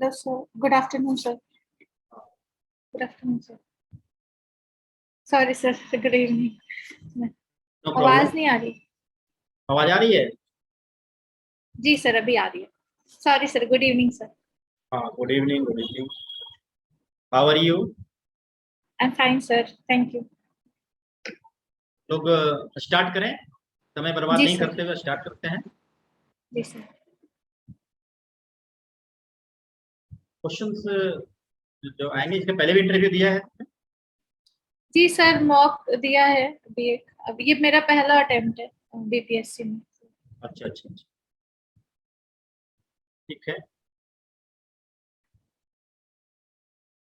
Hello sir, good afternoon sir. Good afternoon sir. Sorry sir, good evening. No आवाज problem. नहीं आ रही। आवाज आ रही है? जी सर, अभी आ रही है। Sorry sir, good evening sir. हाँ, good evening, good evening. How are you? I am fine sir, thank you. लोग स्टार्ट करें, समय बर्बाद जी नहीं सर। करते हुए स्टार्ट करते हैं। जी सर। क्वेश्चंस जो आएंगे, इसके पहले भी इंटरव्यू दिया है? जी सर, मॉक दिया है अभी एक। अब ये मेरा पहला अटेम्प्ट है बीपीएससी में। अच्छा अच्छा अच्छा, ठीक है।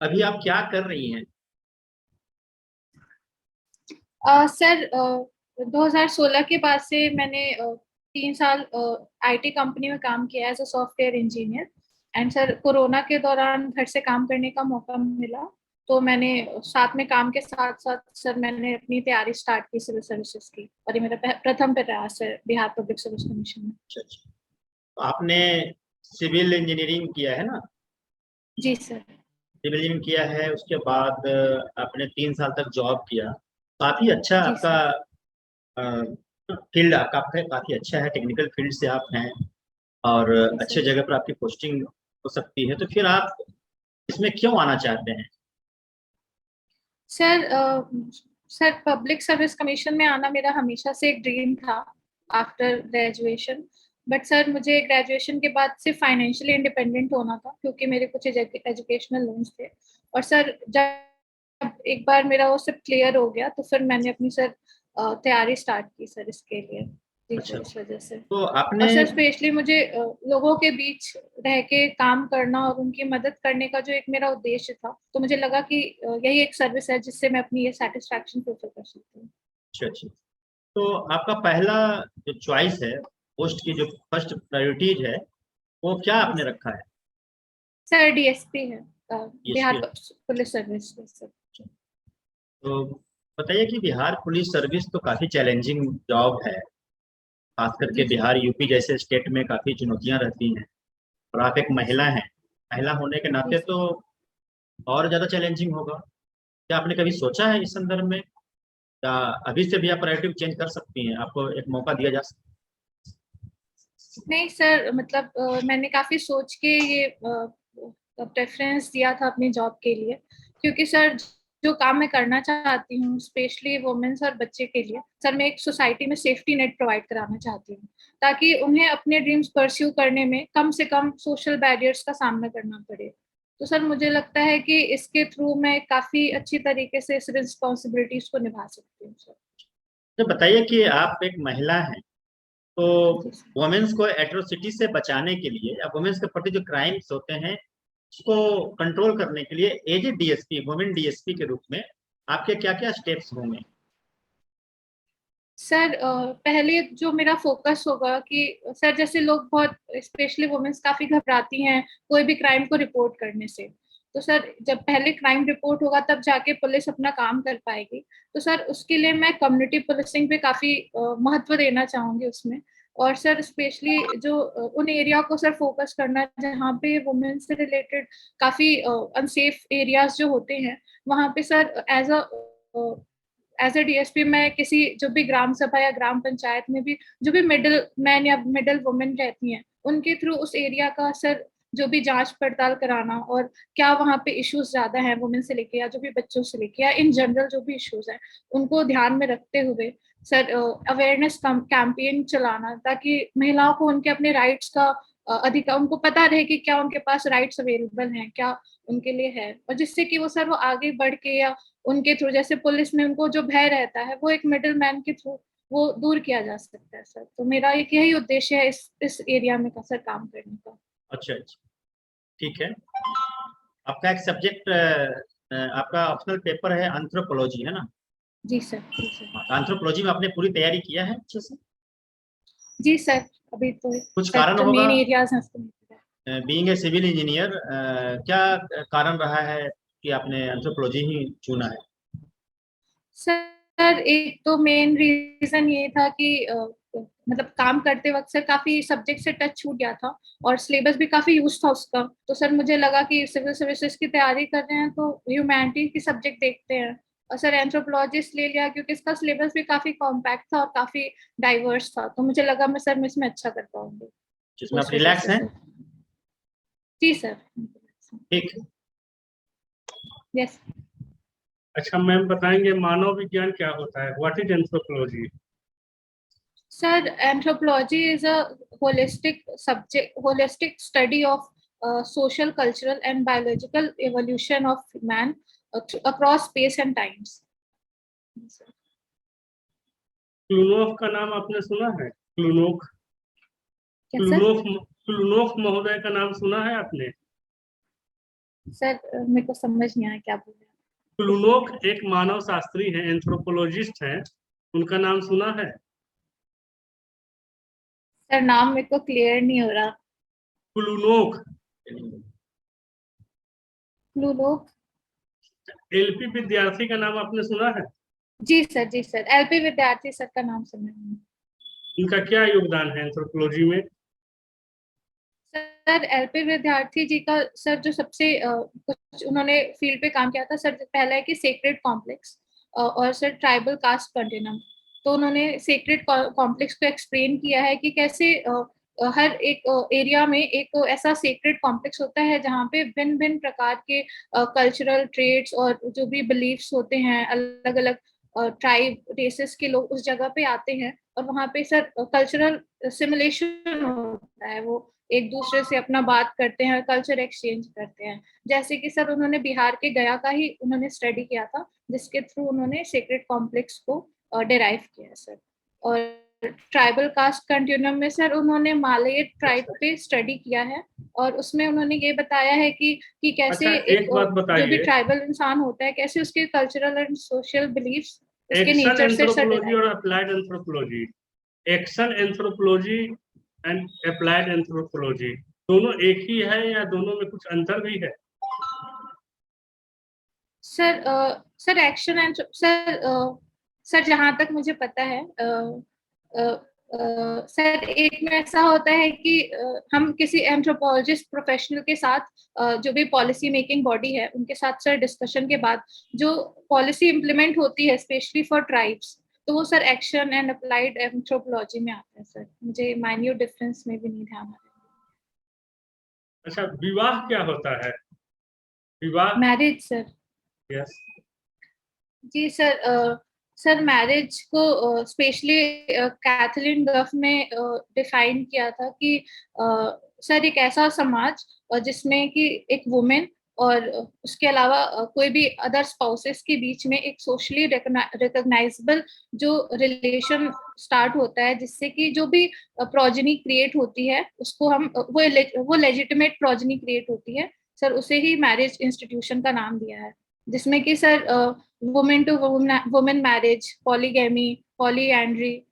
अभी आप क्या कर रही हैं? सर 2016 के बाद से मैंने 3 साल आईटी कंपनी में काम किया as a software engineer. And sir corona के दौरान घर से काम करने का मौका मिला, तो मैंने साथ में काम के साथ साथ सर मैंने अपनी तैयारी स्टार्ट की सिविल सर्विसेज की, और ये मेरा प्रथम प्रयास है बिहार पब्लिक सर्विस कमीशन में। अच्छा अच्छा, तो आपने सिविल इंजीनियरिंग किया है ना? जी सर। सिविल इंजीनियरिंग किया है, उसके बाद आपने 3 साल तक जॉब किया। काफी अच्छा जी आपका सर। फील्ड आपका काफी अच्छा है, टेक्निकल फील्ड से आप हैं और जी अच्छे सर। जगह पर आपकी पोस्टिंग हो सकती है, तो फिर आप इसमें क्यों आना चाहते हैं? Sir sir public service commission में आना मेरा हमेशा से एक ड्रीम था आफ्टर ग्रेजुएशन। बट सर मुझे ग्रेजुएशन के बाद सिर्फ फाइनेंशियली इंडिपेंडेंट होना था, क्योंकि मेरे कुछ एजुकेशनल लोन्स थे। और सर जब एक बार मेरा वो सब क्लियर हो गया, तो फिर मैंने अपनी सर तैयारी स्टार्ट की सर इसके लिए। जी अच्छा, सर, इस वजह से। तो और आपने सर स्पेशली मुझे लोगों के बीच रह के काम करना और उनकी मदद करने का जो एक मेरा उद्देश्य था, तो मुझे लगा कि यही एक सर्विस है जिससे मैं अपनी ये सेटिस्फैक्शन फुलफिल कर सकती हूँ। अच्छा अच्छा, तो आपका पहला जो चॉइस है, पोस्ट की जो फर्स्ट प्रायोरिटीज है, वो क्या जी आपने सर। रखा है? सर डीएसपी है, DSP. Bihar police service sir. तो बताइए कि बिहार पुलिस सर्विस तो काफ़ी चैलेंजिंग जॉब है, खास करके जी सर। बिहार यूपी जैसे स्टेट में काफ़ी चुनौतियां रहती हैं, और आप एक जी महिला सर। हैं। महिला होने के जी नाते सर। तो और ज़्यादा चैलेंजिंग होगा। क्या आपने कभी सोचा है इस संदर्भ में? क्या अभी से भी आप प्रायोरिटी चेंज कर सकती हैं? आपको एक मौका दिया जा सकता नहीं सर, मतलब मैंने काफी सोच के ये प्रेफरेंस दिया था अपनी जॉब के लिए, क्योंकि सर जो काम मैं करना चाहती हूँ स्पेशली वुमेन्स और बच्चे के लिए, सर मैं एक सोसाइटी में सेफ्टी नेट प्रोवाइड कराना चाहती हूँ, ताकि उन्हें अपने ड्रीम्स परस्यू करने में कम से कम सोशल बैरियर्स का सामना करना पड़े। तो सर मुझे लगता है कि इसके थ्रू मैं काफी अच्छी तरीके से इस रिस्पॉन्सिबिलिटीज को निभा सकती हूँ सर। है? तो बताइए कि आप एक महिला हैं, तो जी सर। वुमेन्स को एट्रोसिटी से बचाने के लिए या वुमेन्स के प्रति जो क्राइम्स होते हैं उसको कंट्रोल करने के लिए as a DSP, women DSP के रूप में आपके क्या क्या स्टेप्स होंगे? सर पहले जो मेरा फोकस होगा कि सर जैसे लोग बहुत स्पेशली वुमेन्स काफी घबराती हैं कोई भी क्राइम को रिपोर्ट करने से। तो सर जब पहले क्राइम रिपोर्ट होगा तब जाके पुलिस अपना काम कर पाएगी। तो सर उसके लिए मैं कम्युनिटी पुलिसिंग पे काफी महत्व देना चाहूंगी उसमें। और सर स्पेशली जो उन एरिया को सर फोकस करना जहाँ पे वुमेन से रिलेटेड काफी अनसेफ एरियाज जो होते हैं, वहाँ पे सर एज ए डीएसपी मैं किसी जो भी ग्राम सभा या ग्राम पंचायत में भी जो भी मिडिल मैन या मिडिल वुमेन रहती हैं, उनके थ्रू उस एरिया का सर जो भी जांच पड़ताल कराना, और क्या वहाँ पे इश्यूज ज्यादा हैं वुमेन से लेके या जो भी बच्चों से लेके या इन जनरल जो भी इश्यूज हैं, उनको ध्यान में रखते हुए सर अवेयरनेस कैंपेन चलाना, ताकि महिलाओं को उनके अपने राइट्स का अधिकार उनको पता रहे कि क्या उनके पास राइट्स अवेलेबल हैं, क्या उनके लिए है, और जिससे कि वो सर वो आगे बढ़ के या उनके थ्रू जैसे पुलिस में उनको जो भय रहता है वो एक मिडिल मैन के थ्रू वो दूर किया जा सकता है सर। तो मेरा एक यही उद्देश्य है इस एरिया में का सर काम करने का। अच्छा अच्छा, ठीक है। आपका एक सब्जेक्ट, आपका ऑप्शनल पेपर है एंथ्रोपोलॉजी, है ना? जी सर। जी सर। एंथ्रोपोलॉजी में आपने पूरी तैयारी किया है अच्छे से? जी सर। अभी तो कुछ सर कारण जो होगा, मेन एरियाज हैं उसको नहीं पता है। बीइंग ए सिविल इंजीनियर, क्या कारण रहा है कि आपने एंथ्रोपोलॉजी ही चुना है? सर एक तो मेन रीजन ये था कि मतलब काम करते वक्त सर काफी सब्जेक्ट से टच छूट गया था और सिलेबस भी काफी यूज था उसका। तो सर मुझे लगा कि सिविल सर्विसेज की तैयारी कर रहे हैं तो ह्यूमैनिटी की सब्जेक्ट देखते हैं, और सर एंथ्रोपोलॉजिस्ट ले लिया क्योंकि इसका सिलेबस भी काफी कॉम्पैक्ट था और काफी डाइवर्स था, तो मुझे लगा मैं सर मैं इसमें अच्छा कर पाऊंगी। जिसमें उस आप वजह रिलैक्स से हैं। सर। जी सर। ठीक। यस। अच्छा मैम बताएंगे मानव विज्ञान क्या होता है, what is anthropology? Sir, anthropology is a holistic study of social, cultural, and biological evolution of man across space and times. क्लूनोफ का नाम आपने सुना है? क्लूनोफ, क्या सर? क्लूनोफ महोदय का नाम सुना है आपने? सर मेरे को समझ नहीं आया क्या बोल रहे हैं। क्लूनोफ एक मानव शास्त्री हैं, एंथ्रोपोलॉजिस्ट हैं, उनका नाम सुना है? सर नाम मेरे को क्लियर नहीं हो रहा। क्लूनोफ, क्लूलोक। एलपी विद्यार्थी का नाम आपने सुना है? जी सर, जी सर, एलपी विद्यार्थी सर का नाम सुना है। इनका क्या योगदान है एंथ्रोपोलॉजी में? सर एलपी विद्यार्थी जी का सर जो सबसे कुछ उन्होंने फील्ड पे काम किया था सर, पहला है कि सेक्रेड कॉम्प्लेक्स और सर ट्राइबल कास्ट कंटिन्यूम। तो उन्होंने सेक्रेड कॉम्प्लेक्स को एक्सप्लेन किया है कि कैसे हर एक एरिया में एक ऐसा सेक्रेड कॉम्प्लेक्स होता है जहाँ पे भिन्न भिन्न प्रकार के कल्चरल ट्रेड्स और जो भी बिलीफ्स होते हैं, अलग अलग ट्राइब रेसेस के लोग उस जगह पे आते हैं और वहाँ पे सर कल्चरल सिमुलेशन होता है, वो एक दूसरे से अपना बात करते हैं, कल्चर एक्सचेंज करते हैं। जैसे कि सर उन्होंने बिहार के गया का ही उन्होंने स्टडी किया था, जिसके थ्रू उन्होंने सेक्रेड कॉम्प्लेक्स को डिराइव किया सर। और ट्राइबल कास्ट कंटिन्यूम में सर उन्होंने मालय ट्राइब पे स्टडी किया है और उसमें उन्होंने ये बताया है कि कैसे अच्छा, एक बात जो भी बताइए, ट्राइबल इंसान होता है कैसे उसके कल्चरल एंड सोशल बिलीफ्स उसके एक्शन नेचर से सर एंथ्रोपोलॉजी और derive applied anthropology, action anthropology and applied anthropology दोनों एक ही है या दोनों में कुछ अंतर भी है? Sir sir action and sir जहाँ तक मुझे पता है सर एक में ऐसा होता है कि हम किसी एंथ्रोपोलॉजिस्ट प्रोफेशनल के साथ जो भी पॉलिसी मेकिंग बॉडी है उनके साथ सर डिस्कशन के बाद जो पॉलिसी इम्प्लीमेंट होती है स्पेशली फॉर ट्राइब्स, तो वो sir action and applied anthropology में आता है सर। मुझे माइन्यूट डिफरेंस में भी नहीं ध्यान आ रहा। अच्छा, विवाह क्या होता है? विवाह? Marriage sir. यस। जी सर, सर मैरिज को स्पेशली कैथलीन गफ ने डिफाइन किया था कि सर एक ऐसा समाज जिसमें कि एक वुमेन और उसके अलावा कोई भी अदर स्पाउसेस के बीच में एक सोशली रिकॉग्नाइजेबल जो रिलेशन स्टार्ट होता है, जिससे कि जो भी प्रोजेनी क्रिएट होती है उसको हम वो लेजिटिमेट प्रोजेनी क्रिएट होती है सर, उसे ही मैरिज इंस्टीट्यूशन का नाम दिया है। जिसमें कि sir women to women marriage, polygamy, polyandry,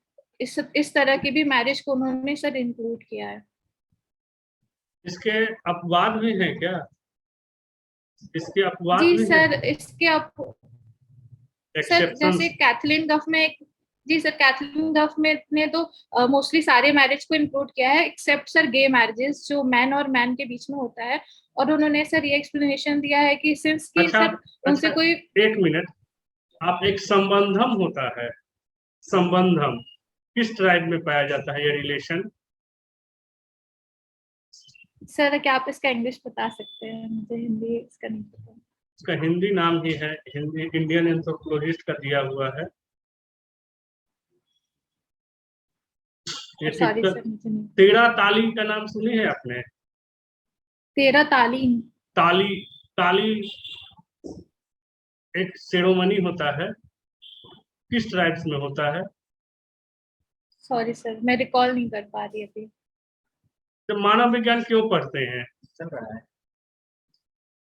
इस तरह की भी मैरिज को उन्होंने सर इंक्लूड किया है। इसके अपवाद भी हैं क्या? इसके अपवाद जी भी सर, हैं? इसके आप सर एक्सेप्शंस? जैसे कैथलीन गफ में जी सर कैथलीन गफ में ने तो मोस्टली सारे मैरिज को इंक्लूड किया है एक्सेप्ट सर गे मैरिजेस जो मैन और मैन के बीच में होता है, और उन्होंने सर ये एक्सप्लेनेशन दिया है कि सिंस की अच्छा, सर उनसे अच्छा, कोई एक मिनट, आप एक संबंधम होता है, संबंधम किस ट्राइब में पाया जाता है ये रिलेशन? सर क्या आप इसका इंग्लिश बता सकते हैं? मुझे हिंदी इसका नहीं पता। इसका हिंदी नाम ही है, हिंदी इंडियन एंथ्रोपोलॉजिस्ट का दिया हुआ है ये। सॉरी ठीक, सर मुझे नहीं। तेरा ताली का नाम सुनी है आपने? तेरा तालीम? ताली, ताली एक सेरेमनी होता है, किस ट्राइब्स में होता है? सॉरी सर मैं रिकॉल नहीं कर पा रही अभी। तो मानव विज्ञान क्यों पढ़ते हैं? चल रहा है।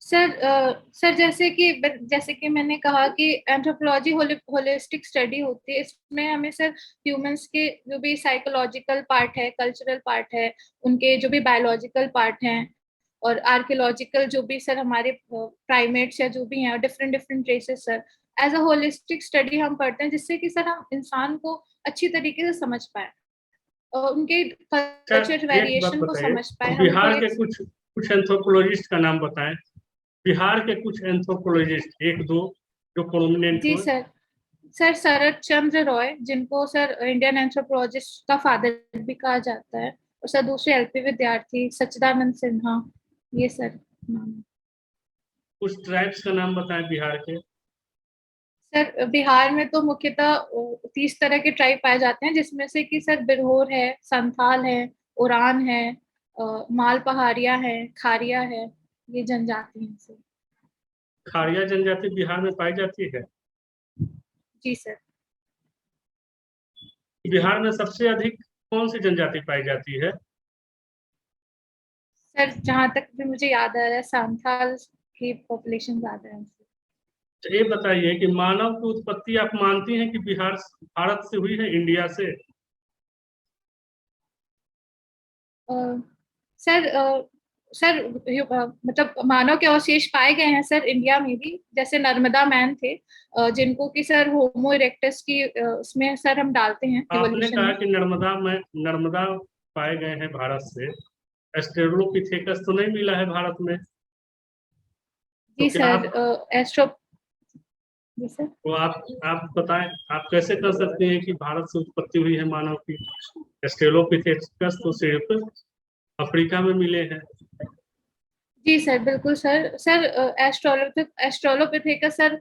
सर जैसे कि मैंने कहा कि एंथ्रोपोलॉजी होलिस्टिक स्टडी होती है, इसमें हमें सर ह्यूमंस के जो भी साइकोलॉजिकल पार्ट है, कल्चरल पार्ट है, उनके जो भी बायोलॉजिकल पार्ट हैं और आर्कियोलॉजिकल जो भी सर हमारे प्राइमेट्स या जो भी हैं different different races sir, as a holistic study हम पढ़ते हैं जिससे कि सर हम इंसान को अच्छी तरीके से समझ पाए। उनके सर कल्चर एक बात वेरिएशन को बताइए, समझ पाए। बिहार के कुछ एंथ्रोपोलॉजिस्ट का नाम बताएं, बिहार के कुछ एंथ्रोपोलॉजिस्ट, एक दो जो प्रोमिनेंट जी हो। सर शरद चंद्र रॉय, जिनको सर इंडियन एंथ्रोपोलॉजिस्ट का फादर भी कहा जाता है, और सर दूसरे एलपी विद्यार्थी सच्चिदानंद सिन्हा, ये सर नाम है। कुछ ट्राइब्स का नाम बताएं बिहार के। सर बिहार में तो मुख्यतः 30 तरह के ट्राइब पाए जाते हैं, जिसमें से कि सर बिरहोर है, संथाल है, उरान है, माल पहाड़िया है, खारिया है, ये जनजाति हैं सर। खारिया जनजाति बिहार में पाई जाती है। जी सर। बिहार में सबसे अधिक कौन सी जनजाति पाई जाती है? सर जहाँ तक भी मुझे याद आ रहा है, संथाल की पॉपुलेशन ज्यादा है। तो ये बताइए कि मानव की उत्पत्ति आप मानती हैं कि बिहार भारत से हुई है, इंडिया से? सर सर मतलब मानव के अवशेष पाए गए हैं सर इंडिया में भी, जैसे नर्मदा मैन थे, जिनको कि सर होमो इरेक्टस की उसमें सर हम डालते हैं आपने इवोल्यूशन कहा में। कि नर्मदा पाए गए हैं भारत से, एस्ट्रेलोपिथेकस तो नहीं मिला है भारत में। जी तो क्या सर जी सर। तो आप बताएं, आप कैसे कर सकते हैं कि भारत से उत्पत्ति हुई है मानव की? एस्ट्रेलोपिथेकस तो सिर्फ अफ्रीका में मिले हैं। जी सर बिल्कुल सर एस्ट्रोलोपिथेकस सर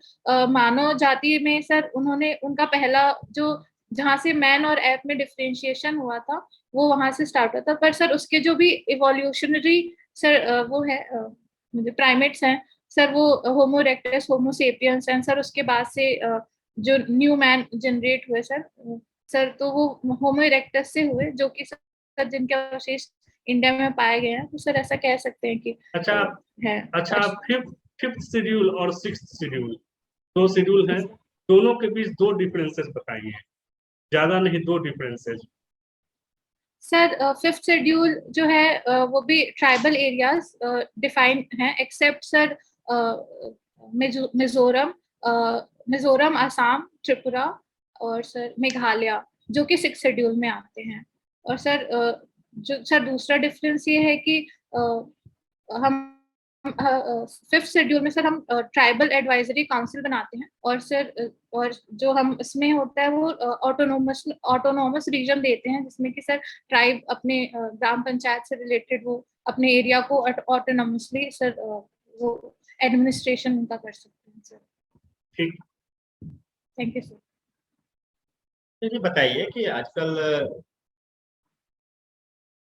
मानव जाति में सर उन्होंने उनका पहला जो जहाँ से मैन और एप में डिफरेंशिएशन हुआ था, वो वहां से स्टार्ट हुआ था। पर सर उसके जो भी इवोल्यूशनरी सर वो है प्राइमेट्स हैं सर, वो होमो इरेक्टस, होमो सेपियंस हैं सर। उसके बाद से जो न्यू मैन जनरेट हुए सर तो वो होमो इरेक्टस से हुए, जो कि सर जिनके अवशेष इंडिया में पाए गए हैं। तो सर ऐसा कह सकते हैं कि अच्छा है। अच्छा, फिफ्थ शेड्यूल और सिक्स्थ शेड्यूल, दो शेड्यूल हैं, दोनों के बीच दो डिफरेंसेस बताइए, ज्यादा नहीं, दो डिफरेंसेस। सर फिफ्थ शेड्यूल जो है वो भी ट्राइबल एरियाज डिफाइन हैं, एक्सेप्ट सर मिजोरम, मिजोरम, असम, त्रिपुरा और सर मेघालय, जो कि सिक्स शेड्यूल में आते हैं। और सर जो सर दूसरा डिफरेंस ये है कि हम फिफ्थ शेड्यूल में सर हम ट्राइबल एडवाइजरी काउंसिल बनाते हैं, और सर और जो हम इसमें होता है वो ऑटोनोमस रीजन देते हैं, जिसमें कि सर ट्राइब अपने ग्राम पंचायत से रिलेटेड वो अपने एरिया को ऑटोनोमसली सर वो एडमिनिस्ट्रेशन उनका कर सकते हैं सर। ठीक, थैंक यू सर। ये बताइए कि आजकल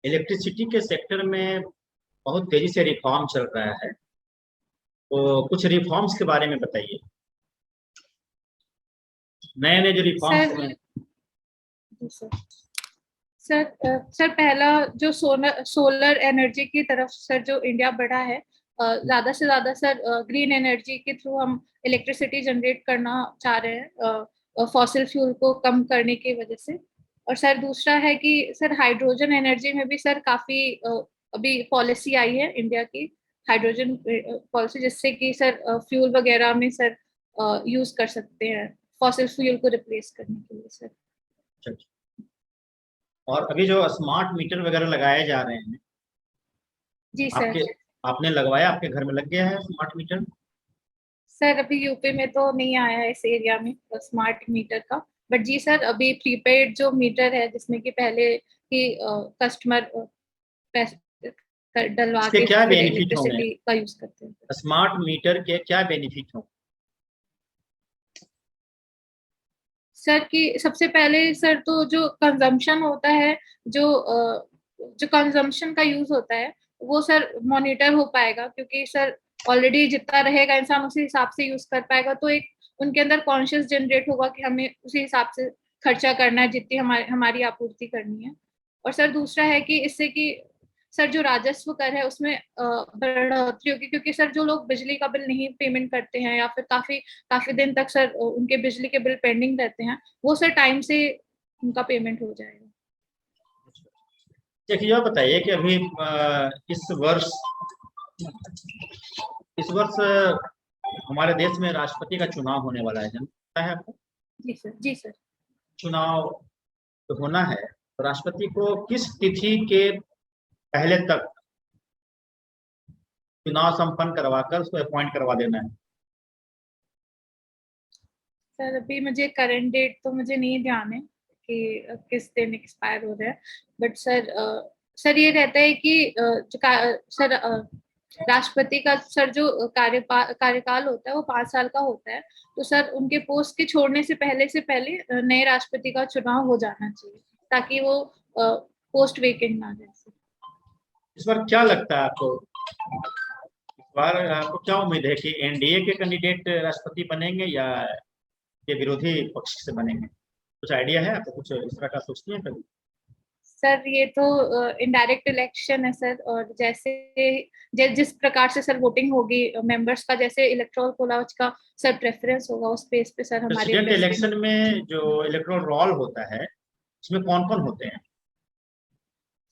इलेक्ट्रिसिटी के सेक्टर में बहुत तेजी से रिफॉर्म चल रहा है, तो कुछ रिफॉर्म्स के बारे में बताइए, नए नए जो रिफॉर्म्स सर हुए। सर पहला जो सोलर एनर्जी की तरफ सर जो इंडिया बढ़ा है, ज्यादा से ज्यादा सर ग्रीन एनर्जी के थ्रू हम इलेक्ट्रिसिटी जनरेट करना चाह रहे हैं, फॉसिल फ्यूल को कम करने की वजह से। और सर दूसरा है कि सर हाइड्रोजन एनर्जी में भी सर काफी अभी पॉलिसी आई है इंडिया की, हाइड्रोजन पॉलिसी, जिससे कि सर फ्यूल वगैरह में सर यूज कर सकते हैं फॉसिल फ्यूल को रिप्लेस करने के लिए सर। और अभी जो स्मार्ट मीटर वगैरह लगाए जा रहे हैं, जी सर। आपने लगवाया, आपके घर में लग गया है स्मार्ट मीटर? सर अभी यूपी में तो नहीं आया है इस एरिया में स्मार्ट मीटर का, बट जी सर अभी प्रीपेड जो मीटर है, जिसमें कि पहले ही कस्टमर पैसे डलवा इसके के क्या फिर बेनिफिट होंगे? इलेक्ट्रिसिटी का यूज करते हैं। स्मार्ट मीटर के क्या बेनिफिट होंगे? सर कि सबसे पहले सर तो जो कंजम्पशन होता है, जो कंजम्पशन का यूज होता है, वो सर मॉनिटर हो पाएगा, क्योंकि सर ऑलरेडी जितना रहेगा इंसान उसी हिसाब से यूज कर पाएगा। तो एक उनके अंदर कॉन्शियस जनरेट होगा कि हमें उसी हिसाब से खर्चा करना है, जितनी हमारी आपूर्ति करनी है। और सर दूसरा है कि इससे कि सर जो राजस्व कर है उसमें बढ़ोतरी होगी, क्योंकि सर जो लोग बिजली का बिल नहीं पेमेंट करते हैं, या फिर काफी काफी दिन तक सर उनके बिजली के बिल पेंडिंग रहते हैं, वो सर टाइम से उनका पेमेंट हो जाएगा। देखिए, यह बताइए कि अभी इस वर्ष हमारे देश में राष्ट्रपति का चुनाव होने वाला है, जानता है आपको? जी सर। जी सर। चुनाव तो होना है, तो राष्ट्रपति को किस तिथि के पहले तक चुनाव संपन्न करवाकर उसको अपॉइंट करवा देना है? सर अभी मुझे करंट डेट तो मुझे नहीं ध्यान है कि किस दिन एक्सपायर हो रहा है, बट सर ये रहता है कि सर राष्ट्रपति का सर जो कार्यकाल होता है वो 5 साल का होता है, तो सर उनके पोस्ट के छोड़ने से पहले नए राष्ट्रपति का चुनाव हो जाना चाहिए ताकि वो पोस्ट वेकेंट ना रहे। इस बार क्या लगता है आपको, इस बार आपको क्या उम्मीद है कि एनडीए के कैंडिडेट राष्ट्रपति बनेंगे या के विरोधी पक्ष से बनेंगे? कुछ आइडिया है आपको, कुछ इस तरह का सोचती हैं कभी? सर ये तो इनडायरेक्ट इलेक्शन है सर, और जैसे जिस प्रकार से सर वोटिंग होगी मेंबर्स का, जैसे इलेक्टोरल कोलाज का सर प्रेफरेंस होगा उस बेस पे सर हमारे प्रेसिडेंट इलेक्शन में जो इलेक्टोरल रोल होता है इसमें कौन कौन होते हैं?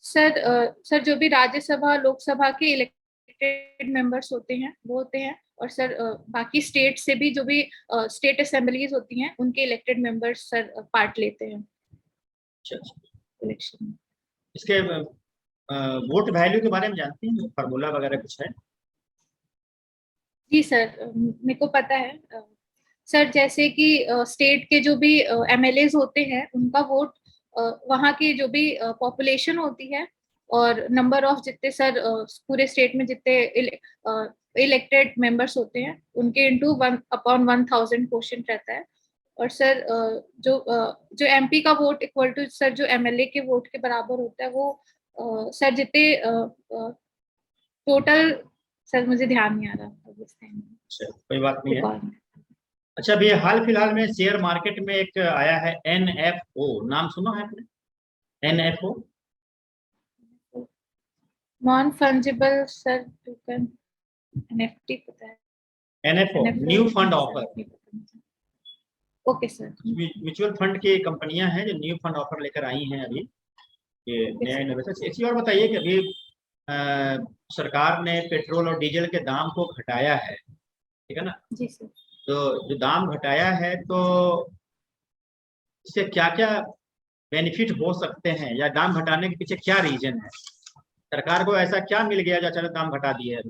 सर जो भी राज्यसभा लोकसभा के इलेक्टेड मेंबर्स होते हैं वो होते हैं, और सर बाकी स्टेट से भी जो भी स्टेट असेंबलीज होती हैं उनके इलेक्टेड मेंबर्स सर पार्ट लेते हैं इलेक्शन में। इसके वोट वैल्यू के बारे में जानती हैं, फार्मूला वगैरह कुछ है? जी सर मेरे को पता है सर, जैसे कि स्टेट के जो भी एमएलएज होते हैं उनका वोट वहाँ की जो भी पॉपुलेशन होती है और नंबर ऑफ जितने सर पूरे स्टेट में जितने इलेक्टेड मेंबर्स होते हैं उनके इनटू 1/1000 क्वोशंट रहता है। और सर जो एमपी का वोट इक्वल टू सर जो एमएलए के वोट के बराबर होता है, वो सर जितने टोटल, सर मुझे ध्यान नहीं आ रहा इस टाइम। कोई बात नहीं है। अच्छा, अभी हाल फिलहाल में शेयर मार्केट में एक आया है एनएफओ, नाम सुना है आपने? NFO non fungible sir token, NFT पता है। NFO new fund offer. Okay sir. Mutual fund की कंपनियां हैं जो न्यू फंड ऑफर लेकर आई हैं अभी, ये नया इनोवेशन। एक चीज और बताइए कि अभी सरकार ने पेट्रोल और डीजल के दाम को घटाया है, ठीक है ना? जी सर। तो जो दाम घटाया है तो इससे क्या क्या बेनिफिट हो सकते हैं, या दाम घटाने के पीछे क्या रीजन है? सरकार को ऐसा क्या मिल गया जो अचानक दाम घटा दिए है?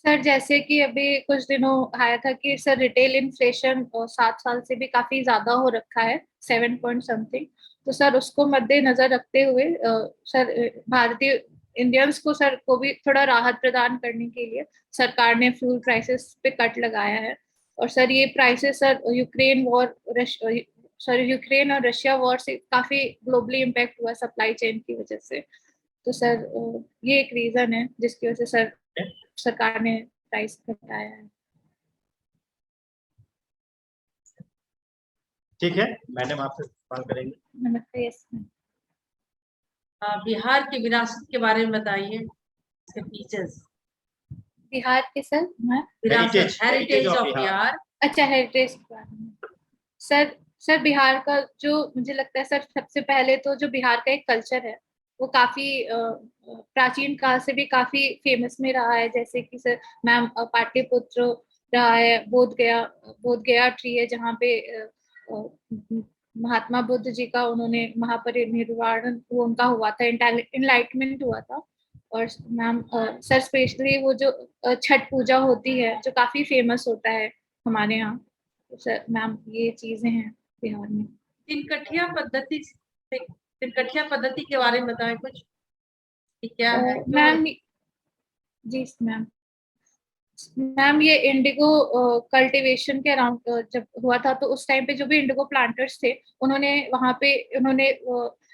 सर जैसे कि अभी कुछ दिनों आया था कि सर रिटेल इन्फ्लेशन 7 साल से भी काफी ज्यादा हो रखा है, 7 पॉइंट समथिंग। तो सर उसको मद्देनजर रखते हुए सर भारतीय इंडियंस को सर को भी थोड़ा राहत प्रदान करने के लिए सरकार ने फ्यूल प्राइसेस पे कट लगाया है। और सर ये प्राइसेस सर यूक्रेन और रशिया वॉर से काफी ग्लोबली इम्पैक्ट हुआ सप्लाई चेन की वजह से। तो सर ये एक रीजन है जिसकी वजह से सरकार ने प्राइस घटाया है। ठीक है मैडम, आपसे सवाल करेंगे। नमस्ते। यस बिहार की विरासत के बारे में बताइए, इसके फीचर्स। बिहार के सर विरासत, हेरिटेज ऑफ बिहार। अच्छा, हेरिटेज के बारे में सर बिहार का जो मुझे लगता है सर, सबसे पहले तो जो बिहार का एक कल्चर है वो काफी प्राचीन काल से भी काफी फेमस में रहा है। जैसे कि सर मैम पाटलिपुत्र रहा है, बोध गया ट्री है जहाँ पे महात्मा बुद्ध जी का उन्होंने महापरिनिर्वाण वो उनका हुआ था, इनलाइटमेंट हुआ था। और मैम सर स्पेशली वो जो छठ पूजा होती है जो काफी फेमस होता है हमारे यहाँ, तो सर मैम ये चीजें हैं बिहार में। तिनकठिया पद्धति के बारे में बताएं कुछ, क्या है मैम? जी मैम ये इंडिगो कल्टीवेशन के अराउंड जब हुआ था तो उस टाइम पे जो भी इंडिगो प्लांटर्स थे उन्होंने वहां पे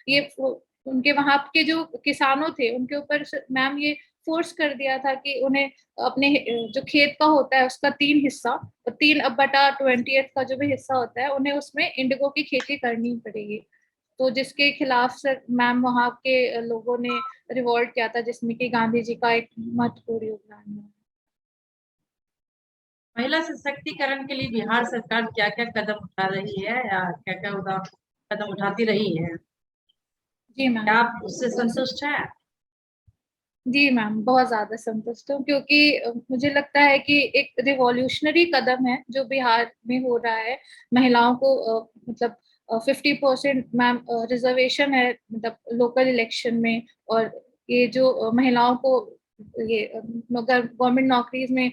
ये उनके वहां के जो किसानों थे उनके ऊपर मैम ये फोर्स कर दिया था कि उन्हें अपने जो खेत का होता है उसका 3 हिस्सा और 3/20 का जो भी हिस्सा होता है उन्हें उसमें इंडिगो की खेती करनी पड़ेगी। तो जिसके खिलाफ सर मैम वहाँ के लोगों ने रिवॉल्ट किया था, जिसमें कि गांधी जी का एक महत्वपूर्ण योगदान है। महिला सशक्तिकरण के लिए बिहार सरकार क्या क्या कदम उठा रही है या क्या क्या कदम उठाती रही है? जी मैम। आप उससे संतुष्ट हैं? जी मैम, बहुत ज्यादा संतुष्ट हूँ, क्योंकि मुझे लगता है कि एक रिवॉल्यूशनरी कदम है जो बिहार में हो रहा है। महिलाओं को मतलब 50% मैम रिजर्वेशन है मतलब लोकल इलेक्शन में। और ये जो महिलाओं को ये मगर गवर्नमेंट नौकरीज में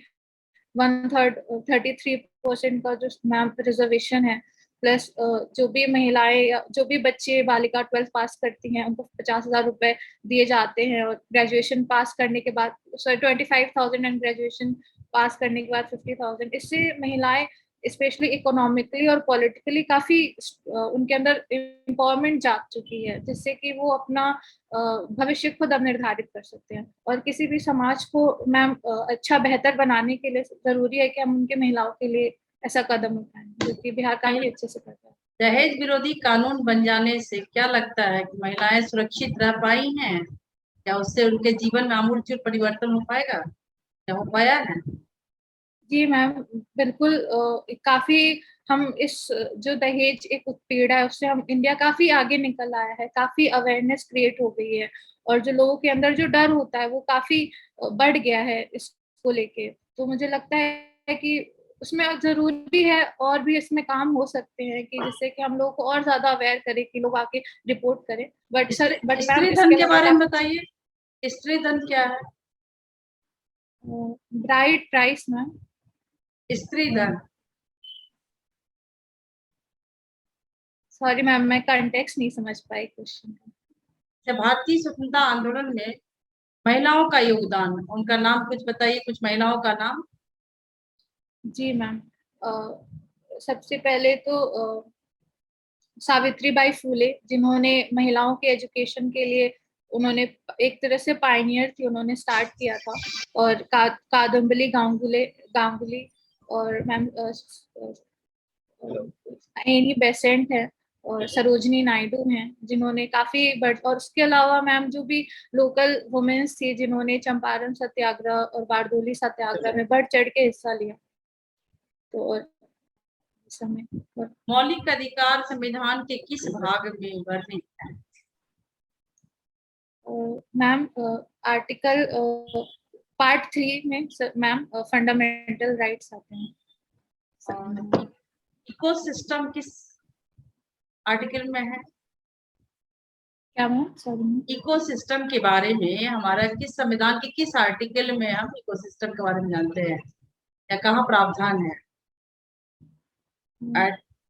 1/3 33% का जो मैम रिजर्वेशन है। प्लस जो भी महिलाएं या जो भी बच्चे बालिका 12th पास करती हैं उनको 50,000 रुपए दिए जाते हैं। और ग्रेजुएशन पास करने के बाद 25,000 एंड ग्रेजुएशन पास करने के बाद 50,000। इससे महिलाएं स्पेशली इकोनॉमिकली और पॉलिटिकली काफी उनके अंदर एम्पावरमेंट जाग चुकी है, जिससे कि वो अपना भविष्य खुद अब निर्धारित कर सकते हैं। और किसी भी समाज को मैम अच्छा बेहतर बनाने के लिए जरूरी है कि हम उनके महिलाओं के लिए ऐसा कदम उठाएं, जो कि बिहार काफी अच्छे से करता है। दहेज विरोधी कानून बन जाने से क्या लगता है कि महिलाएं सुरक्षित रह पाई हैं? क्या उससे उनके जीवन में आमूलचूल परिवर्तन हो पाएगा? क्या हो पाया है? जी मैम, बिल्कुल। काफी हम इस जो दहेज एक उत्पीड़न है उससे हम इंडिया काफी आगे निकल आया है, काफी अवेयरनेस क्रिएट हो गई है। और जो लोगों के अंदर जो डर होता है वो काफी बढ़ गया है इसको लेके। तो मुझे लगता है कि उसमें जरूरी है और भी इसमें काम हो सकते हैं कि जिससे कि हम लोगों को और ज्यादा अवेयर करें कि लोग आके रिपोर्ट करें। बट मैम स्त्री धन के बारे में बताइए, स्त्री धन क्या है? Bride price ma'am. स्त्री धन, सॉरी मैम, मैं कॉन्टेक्स्ट नहीं समझ पाई क्वेश्चन का। जब भारतीय स्वतंत्रता आंदोलन में महिलाओं का योगदान, उनका नाम कुछ बताइए, कुछ महिलाओं का नाम। जी मैम, सबसे पहले तो सावित्रीबाई फूले, जिन्होंने महिलाओं के एजुकेशन के लिए उन्होंने एक तरह से पायनियर थी, उन्होंने स्टार्ट किया था। और कादम्बरी गांगुली और मैम एनी बेसेंट है और सरोजनी नायडू हैं, जिन्होंने काफी और उसके अलावा मैम जो भी लोकल वुमेन्स थी जिन्होंने चंपारण सत्याग्रह और बारडोली सत्याग्रह में बढ़ चढ़ के हिस्सा लिया। तो और समय मौलिक अधिकार संविधान के किस भाग में वर्णित है? मैम आर्टिकल पार्ट 3 में मैम फंडामेंटल राइट्स आते हैं। इकोसिस्टम किस आर्टिकल में है? क्या मैम? सॉरी। इकोसिस्टम के बारे में हमारा किस संविधान के किस आर्टिकल में हम इकोसिस्टम के बारे में जानते हैं या कहाँ प्रावधान है?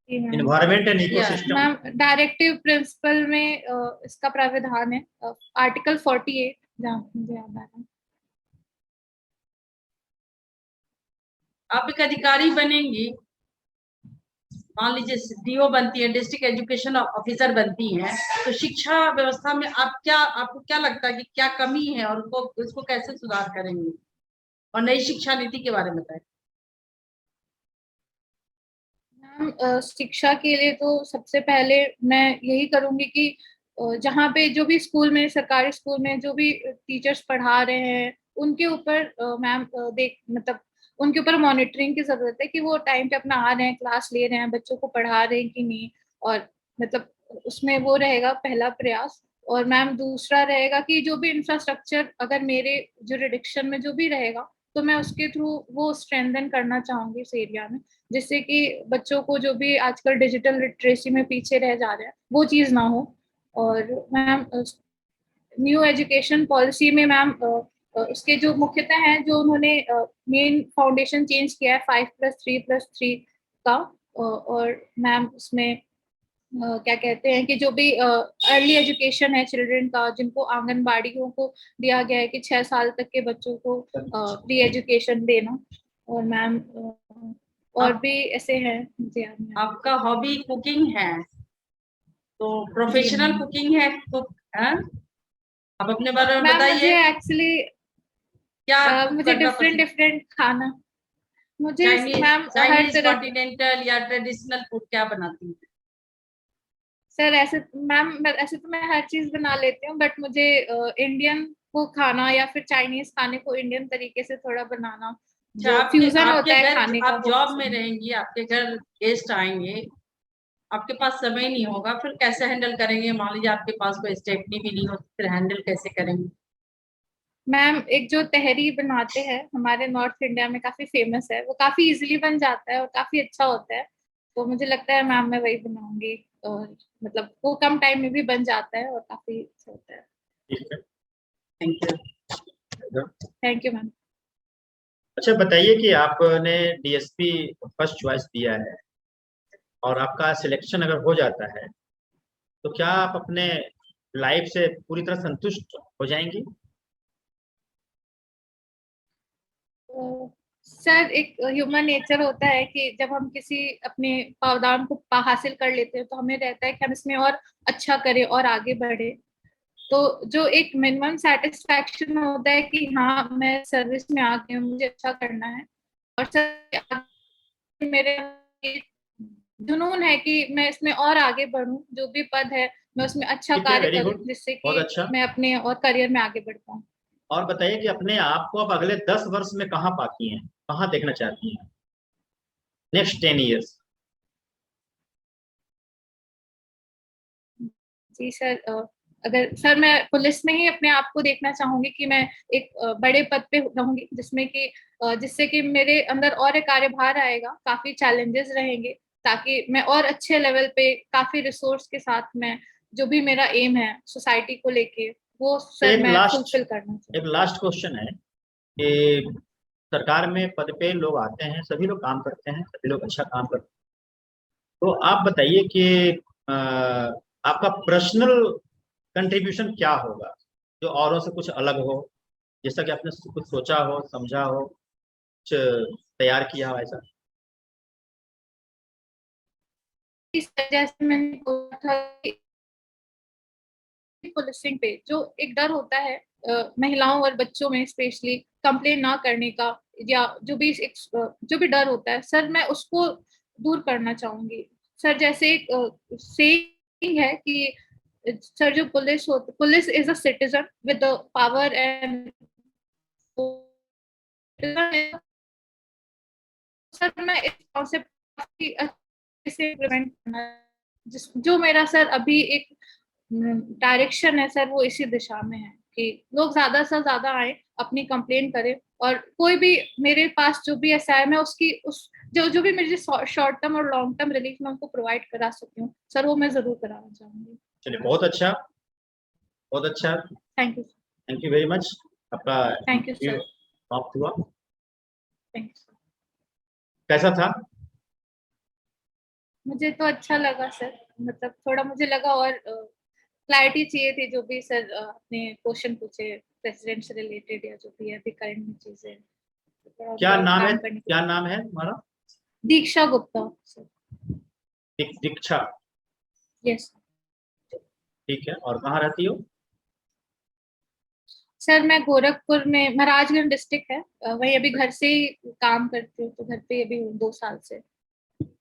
Environment and ecosystem ma'am directive principle में इसका प्रावधान है, आर्टिकल 48 जहाँ मुझे याद आ रहा है। आप एक अधिकारी बनेंगी, मान लीजिए डीओ बनती है, डिस्ट्रिक्ट एजुकेशन ऑफिसर बनती हैं, तो शिक्षा व्यवस्था में आपको क्या लगता है कि क्या कमी है और उसको कैसे सुधार करेंगे? और नई शिक्षा नीति के बारे में बताएं। शिक्षा के लिए तो सबसे पहले मैं यही करूंगी कि जहाँ पे जो भी स्कूल में, सरकारी स्कूल में जो भी टीचर्स पढ़ा रहे हैं उनके ऊपर मैम मतलब उनके ऊपर मॉनिटरिंग की जरूरत है कि वो टाइम पे अपना आ रहे हैं, क्लास ले रहे हैं, बच्चों को पढ़ा रहे हैं कि नहीं। और मतलब उसमें वो रहेगा पहला प्रयास। और मैम दूसरा रहेगा कि जो भी इंफ्रास्ट्रक्चर अगर मेरे जुरिडिक्शन में जो भी रहेगा तो मैं उसके थ्रू वो स्ट्रेंथन करना चाहूंगी इस एरिया में, जिससे कि बच्चों को जो भी आजकल डिजिटल लिटरेसी में पीछे रह जा रहे हैं वो चीज ना हो। और मैम न्यू एजुकेशन पॉलिसी में मैम उसके जो मुख्यतः हैं जो उन्होंने मेन फाउंडेशन चेंज किया है 5+3+3 का। और मैम उसमें क्या कहते हैं कि जो भी अर्ली एजुकेशन है चिल्ड्रन का, जिनको आंगनबाड़ियों को दिया गया है कि 6 साल तक के बच्चों को प्री एजुकेशन देना। और मैम और भी ऐसे हैं मुझे याद नहीं। आपका हॉबी कुकिंग है, तो प्रोफेशनल कुकिंग है, कुक है? आप अपने बारे में बताइए। मुझे एक्चुअली क्या मुझे डिफरेंट खाना, मुझे मैम हर तरह कॉन्टिनेंटल या ट्रेडिशनल फूड क्या बनाती है? सर ऐसे मैम ऐसे तो मैं हर चीज बना लेती हूँ, बट मुझे इंडियन को खाना या फिर चाइनीज खाने को इंडियन तरीके से थोड़ा बनाना, जो फ्यूजन होता है खाने का। आप जॉब में रहेंगी, आपके घर गेस्ट आएंगे, आपके पास समय नहीं होगा, फिर कैसे हैंडल करेंगे? मान लीजिए आपके पास कोई स्टेपनी भी नहीं हो, फिर हैंडल कैसे करेंगे? मैम एक जो तहरी बनाते हैं हमारे नॉर्थ इंडिया में काफी फेमस है, वो काफी इजीली बन जाता है और काफी अच्छा होता है। तो मुझे लगता है मैम मैं वही बनाऊंगी, और मतलब वो कम टाइम में भी बन जाता है और काफी अच्छा होता है। ठीक है, thank you. Thank you ma'am. अच्छा बताइए कि आपने डीएसपी फर्स्ट चॉइस दिया है और आपका सिलेक्शन अगर हो जाता है तो क्या आप अपने लाइफ से पूरी तरह संतुष्ट हो जाएंगी? सर एक ह्यूमन नेचर होता है कि जब हम किसी अपने पावदान को हासिल कर लेते हैं तो हमें रहता है कि हम इसमें और अच्छा करें और आगे बढ़े। तो जो एक मिनिमम सेटिस्फैक्शन होता है कि हाँ मैं सर्विस में आ गई हूँ, मुझे अच्छा करना है, और सर मेरे जुनून है कि मैं इसमें और आगे बढ़ूं, जो भी पद है मैं उसमें अच्छा ठीक है, कार्य वेरी करूं गुड, जिससे बहुत कि अच्छा। मैं अपने और करियर में आगे बढ़ पाऊं। और बताइए कि अपने आप को आप अगले 10 वर्ष में कहाँ पाती हैं, कहाँ देखना चाहती हैं, नेक्स्ट 10 ईयर्स? जी सर, अगर सर मैं पुलिस में ही अपने आप को देखना चाहूंगी कि मैं एक बड़े पद पे रहूंगी, जिसमें कि जिससे कि मेरे अंदर और एक कार्यभार आएगा, काफी चैलेंजेस रहेंगे, ताकि मैं और अच्छे लेवल पे काफी रिसोर्स के साथ में जो भी मेरा एम है सोसाइटी को लेके वो तो सर मैं फुलफिल करना एक चाहूंगी। लास्ट क्वेश्चन है कि सरकार में पद पे लोग आते हैं, सभी लोग काम करते हैं, सभी लोग अच्छा काम करते हैं, तो आप बताइए कि अ, आपका पर्सनल कंट्रीब्यूशन क्या होगा जो औरों से कुछ अलग हो, जैसा कि आपने कुछ सोचा हो, समझा हो, कुछ तैयार किया हो ऐसा? इस वजह से मैंने बोला था कि पुलिसिंग पे जो एक डर होता है महिलाओं और बच्चों में स्पेशली कंप्लेन ना करने का, या जो भी डर होता है सर मैं उसको दूर करना चाहूंगी। सर जैसे एक सेइंग है कि सर जो police is a citizen with the power and, sir मैं इस कॉन्सेप्ट काफी अच्छे से इम्प्लीमेंट करना, जिस जो मेरा सर अभी एक डायरेक्शन है सर वो इसी दिशा में है कि लोग ज्यादा से ज्यादा आए, अपनी कंप्लेन करें, और कोई भी मेरे पास जो भी ऐसा है मैं उसकी उस जो भी मेरी शॉर्ट टर्म और लॉन्ग टर्म रिलीफ मैं उनको प्रोवाइड करा सकती हूँ सर, वो मैं जरूर कराना चाहूंगी। चलिए, बहुत अच्छा, बहुत अच्छा। Thank you. Thank you very much. आपका थैंक यू इंटरव्यू सर। समाप्त हुआ। Thank you sir. कैसा था? मुझे तो अच्छा लगा सर, मतलब थोड़ा मुझे लगा और क्लैरिटी चाहिए थी, जो भी सर अपने क्वेश्चन पूछे प्रेसिडेंट से रिलेटेड या जो भी है अभी करंट में चीजें, तो थोड़ा उनको क्या और नाम है, काम करने की। क्या नाम है तुम्हारा? दीक्षा गुप्ता सर। दीक्षा। यस ठीक है, और कहाँ रहती हो? सर मैं गोरखपुर में, महाराजगंज डिस्ट्रिक्ट है, वही अभी घर से ही काम करती हूँ, तो घर पे अभी हूँ 2 साल से।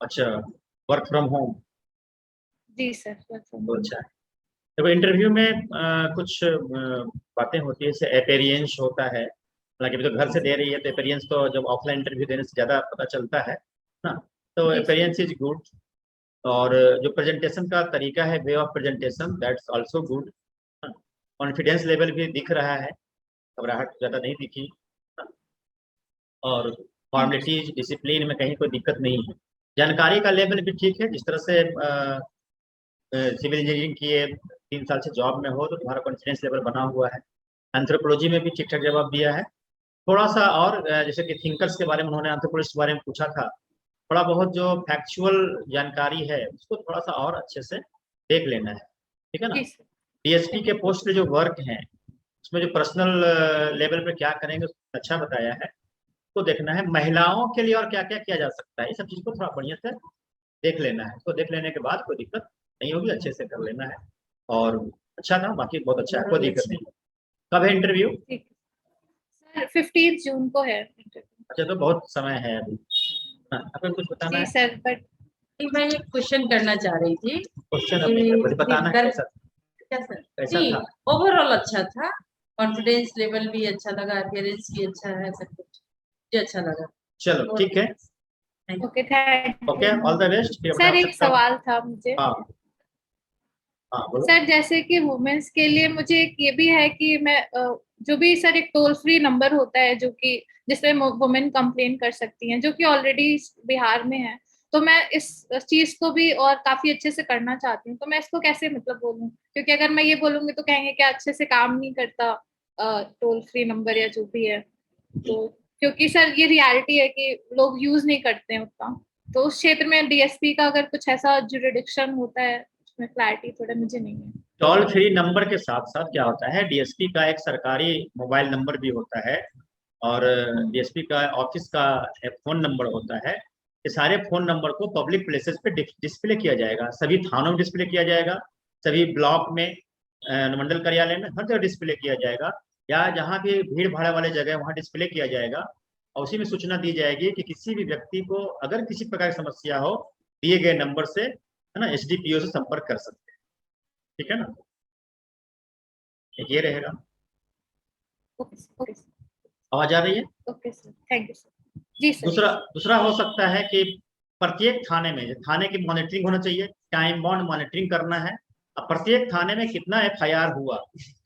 अच्छा, वर्क फ्रॉम होम, जी सर तो अच्छा है। देखो इंटरव्यू में कुछ बातें होती है, जैसे अपेरियंस होता है, हालांकि अभी तो घर से दे रही है तो अपेरियंस तो जब ऑफलाइन इंटरव्यू देने से ज़्यादा पता चलता है ना, तो जी सर। Appearance is good. और जो प्रेजेंटेशन का तरीका है, way of presentation, that's also good. Confidence level भी दिख रहा है, घबराहट ज़्यादा नहीं दिखी। और thank you sir. Formalities discipline में कहीं कोई दिक्कत नहीं है। जानकारी का लेवल भी ठीक है, जिस तरह से सिविल इंजीनियरिंग किए, 3 साल से जॉब में हो, तो तुम्हारा कॉन्फिडेंस लेवल बना हुआ है। एंथ्रोपोलॉजी में भी ठीक ठाक जवाब दिया है। थोड़ा सा और जैसे कि थिंकर्स के बारे में उन्होंने एंथ्रोपोलॉजिस्ट के बारे में पूछा था, थोड़ा बहुत जो फैक्चुअल जानकारी है उसको थोड़ा सा और अच्छे से देख लेना है, ठीक है ना। जी सर। डीएसपी के पोस्ट पे जो वर्क है उसमें जो पर्सनल लेवल पे क्या करेंगे अच्छा बताया है, तो देखना है महिलाओं के लिए और क्या क्या किया जा सकता है, ये सब चीज़ को थोड़ा बढ़िया से देख लेना है। तो देख लेने के बाद कोई दिक्कत नहीं होगी, अच्छे से कर लेना है। और अच्छा था, बाकी बहुत अच्छा है, कोई दिक्कत नहीं। कब है इंटरव्यू? ठीक है सर, 15 जून को है इंटरव्यू। अच्छा, तो बहुत समय है अभी। हाँ, आपको कुछ बताना जी है? सर, बट मैं एक क्वेश्चन करना चाह रही थी क्वेश्चन अपने मुझे बताना है कैसा क्या सर? कैसा नहीं, था? ओवरऑल अच्छा था, कॉन्फिडेंस लेवल भी अच्छा लगा, अपियरेंस भी अच्छा है, सब कुछ मुझे अच्छा लगा। चलो ठीक है, okay thank okay, you. All the best. फिर अपने सर आप एक से सवाल था मुझे, हाँ हाँ बोलो। सर जैसे कि वुमेन्स के लिए मुझे एक ये भी है कि मैं जो भी सर एक टोल फ्री नंबर होता है जो कि जिसमें वुमेन कंप्लेन कर सकती हैं, जो कि ऑलरेडी बिहार में है, तो मैं इस चीज को भी और काफी अच्छे से करना चाहती हूँ। तो मैं इसको कैसे मतलब बोलूँ, क्योंकि अगर मैं ये बोलूंगी तो कहेंगे कि अच्छे से काम नहीं करता टोल फ्री नंबर या जो भी है। तो क्योंकि सर ये रियलिटी है कि लोग यूज नहीं करते हैं उतना, तो उस क्षेत्र में डीएसपी का अगर कुछ ऐसा जुरिडिक्शन होता है उसमें क्लैरिटी थोड़ा मुझे नहीं है। टोल फ्री नंबर के साथ साथ क्या होता है, डीएसपी का एक सरकारी मोबाइल नंबर भी होता है और डीएसपी का ऑफिस का एक फोन नंबर होता है। ये सारे फोन नंबर को पब्लिक प्लेसेस पे डिस्प्ले किया जाएगा, सभी थानों में डिस्प्ले किया जाएगा, सभी ब्लॉक में, अनुमंडल कार्यालय में, हर जगह डिस्प्ले किया जाएगा, या जहाँ भी भीड़ भाड़ वाले जगह वहाँ डिस्प्ले किया जाएगा। और उसी में सूचना दी जाएगी कि किसी भी व्यक्ति को अगर किसी प्रकार की समस्या हो, दिए गए नंबर से, है ना, एसडीपीओ से संपर्क कर सकते हैं। ठीक है ना, ये रहेगा। ओके आवाज आ रही है? Okay sir, thank you sir. जी सर। दूसरा हो सकता है कि प्रत्येक थाने में, थाने की मॉनिटरिंग होना चाहिए, टाइम बाउंड मॉनिटरिंग करना है। अब प्रत्येक थाने में कितना एफआईआर हुआ,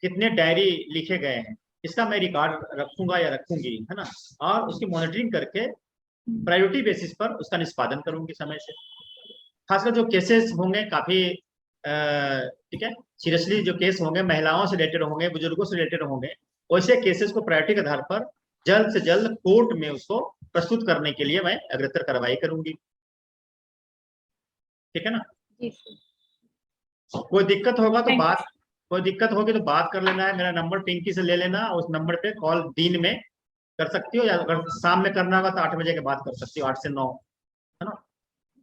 कितने डायरी लिखे गए हैं, इसका मैं रिकॉर्ड रखूंगा या रखूंगी, है ना, और उसकी मॉनिटरिंग करके प्रायोरिटी बेसिस पर उसका निष्पादन करूंगी समय से। खासकर जो केसेस होंगे काफी ठीक है, सीरियसली जो केस होंगे, महिलाओं से रिलेटेड होंगे, बुजुर्गों से रिलेटेड होंगे, वैसे केसेस को प्रायोरिटी के आधार पर जल्द से जल्द कोर्ट में उसको प्रस्तुत करने के लिए मैं अग्रतर कार्रवाई करूंगी। ठीक है ना? जी सर। कोई दिक्कत होगा तो Thank you. कोई दिक्कत होगी तो बात कर लेना है, मेरा नंबर पिंकी से ले लेना, उस नंबर पे कॉल दिन में कर सकती हो, या अगर शाम में करना होगा तो 8 बजे के बाद कर सकती हो, 8 से 9, है ना?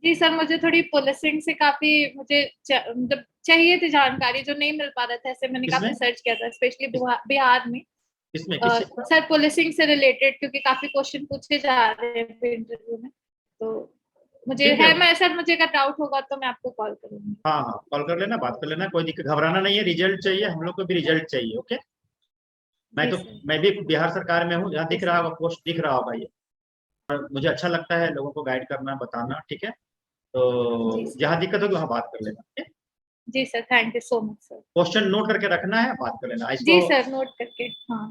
जी सर, मुझे थोड़ी पुलिसिंग से काफी मुझे मतलब चाहिए थी जानकारी, जो नहीं मिल पा रहा था, ऐसे मैंने काफी सर्च किया था, स्पेशली बिहार में। इसमें सर पुलिसिंग से रिलेटेड, क्योंकि काफी क्वेश्चन पूछे जा रहे हैं इंटरव्यू में, तो मुझे है, मैं सर मुझे अगर डाउट होगा तो मैं आपको कॉल करूंगी। हाँ हाँ, कॉल कर लेना, बात कर लेना, कोई दिक्कत, घबराना नहीं है, रिजल्ट चाहिए, हम लोग को भी रिजल्ट चाहिए। ओके, मैं भी बिहार सरकार में हूँ, जहाँ दिख रहा होगा पोस्ट, दिख रहा होगा ये, और मुझे अच्छा लगता है लोगों को गाइड करना, बताना। ठीक है, तो जहाँ दिक्कत होगी वहाँ बात कर लेना। जी sir, thank you so much sir. Question note करके रखना है, बात कर लेना। जी सर, नोट करके। हाँ।